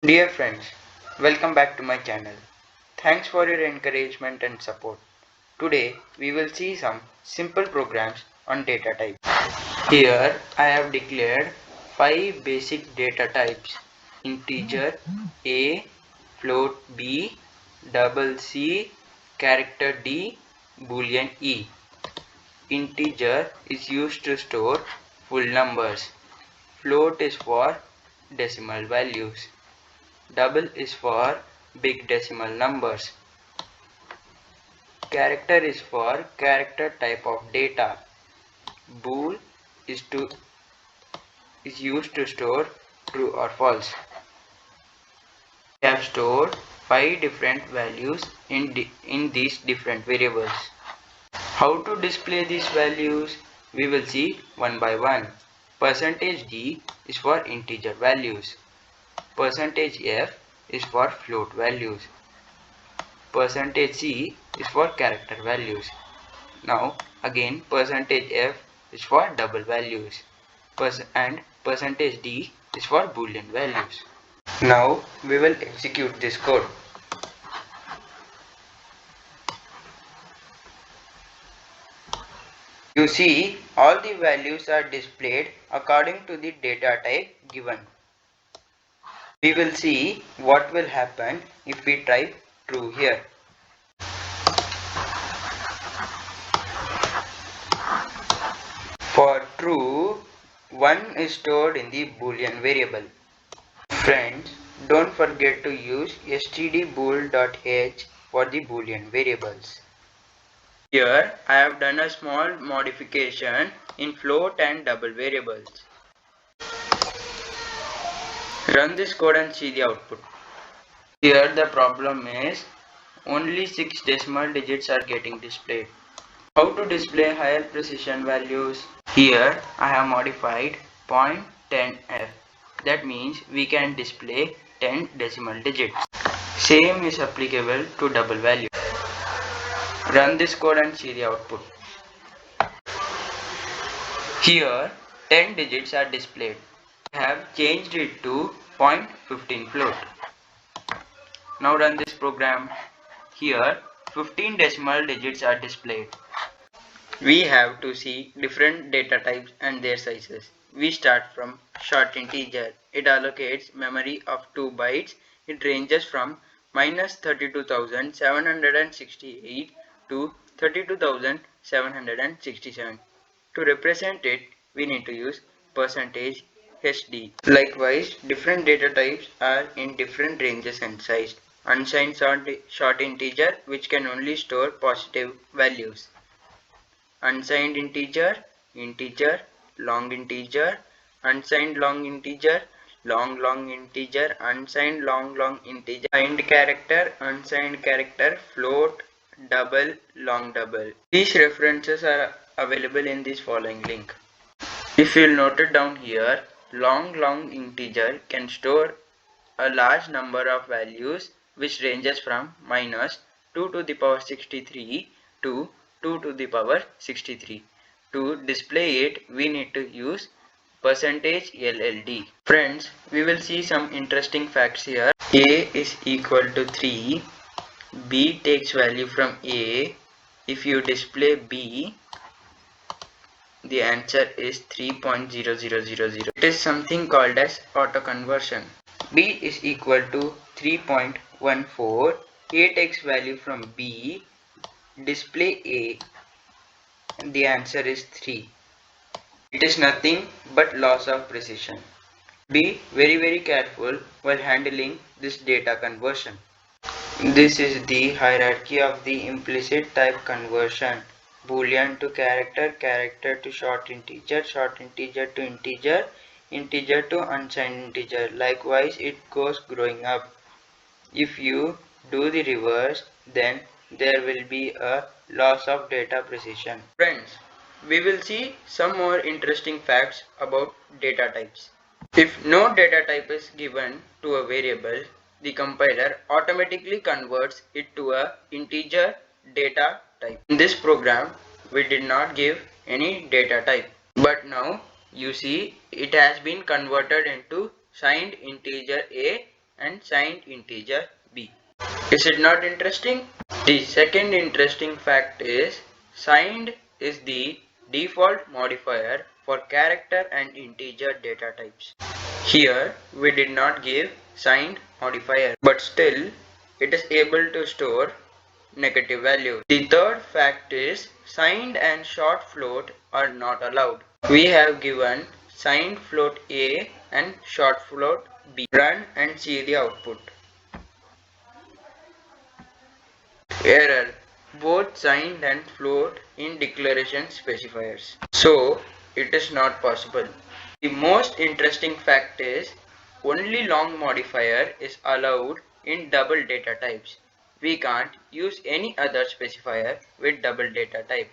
Dear friends, welcome back to my channel. Thanks for your encouragement and support. Today we will see some simple programs on data types. Here I have declared 5 basic data types: integer A, float B, double C, character D, boolean E. Integer is used to store full numbers. Float is for decimal values. Double is for big decimal numbers. Character is for character type of data. Bool is used to store true or false. We have stored 5 different values in these different variables. How to display these values? We will see one by one. %d is for integer values. %f is for float values. %c is for character values. Now again %f is for double values and %d is for boolean values. Now we will execute this code. You see all the values are displayed according to the data type given. We will see what will happen if we type true here. For true, 1 is stored in the boolean variable. Friends, don't forget to use stdbool.h for the boolean variables. Here I have done a small modification in float and double variables. Run this code and see the output. Here the problem is only 6 decimal digits are getting displayed. How to display higher precision values? Here I have modified 0.10f. That means we can display 10 decimal digits. Same is applicable to double value. Run this code and see the output. Here 10 digits are displayed. I have changed it to 0.15 float. Now run this program. Here 15 decimal digits are displayed. We have to see different data types and their sizes. We start from short integer. It allocates memory of 2 bytes. It ranges from minus 32,768 to 32,767. To represent it, we need to use %hd. Likewise, different data types are in different ranges and size. Unsigned short integer, which can only store positive values. Unsigned integer, integer, long integer, unsigned long integer, long integer, unsigned long integer, signed character, unsigned character, float, double, long double. These references are available in this following link. If you'll note it down here, long integer can store a large number of values which ranges from minus 2 to the power 63 to 2 to the power 63. To display it, we need to use %LLD. Friends, we will see some interesting facts here. A is equal to 3. B takes value from A. If you display B, the answer is 3.0000. It is something called as auto conversion. B is equal to 3.14. A takes value from B. Display A. The answer is 3. It is nothing but loss of precision. Be very careful while handling this data conversion. This is the hierarchy of the implicit type conversion. Boolean to character, character to short integer to integer, integer to unsigned integer. Likewise, it goes growing up. If you do the reverse, then there will be a loss of data precision. Friends, we will see some more interesting facts about data types. If no data type is given to a variable, the compiler automatically converts it to a integer data type. In this program, we did not give any data type, but now you see it has been converted into signed integer A and signed integer b. Is it not interesting? The second interesting fact is signed is the default modifier for character and integer data types. Here we did not give signed modifier, but still it is able to store negative value. The third fact is signed and short float are not allowed. We have given signed float A and short float B. Run and see the output. Error. Both signed and float in declaration specifiers. So it is not possible. The most interesting fact is only long modifier is allowed in double data types. We can't use any other specifier with double data type.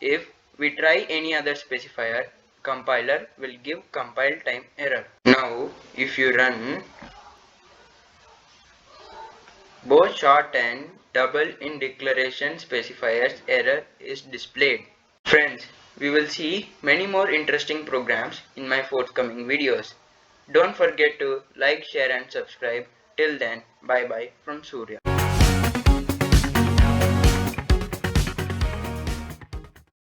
If we try any other specifier, compiler will give compile time error. Now if you run both short and double in declaration specifiers, error is displayed. Friends, we will see many more interesting programs in my forthcoming videos. Don't forget to like, share and subscribe. Till then, bye bye from Surya.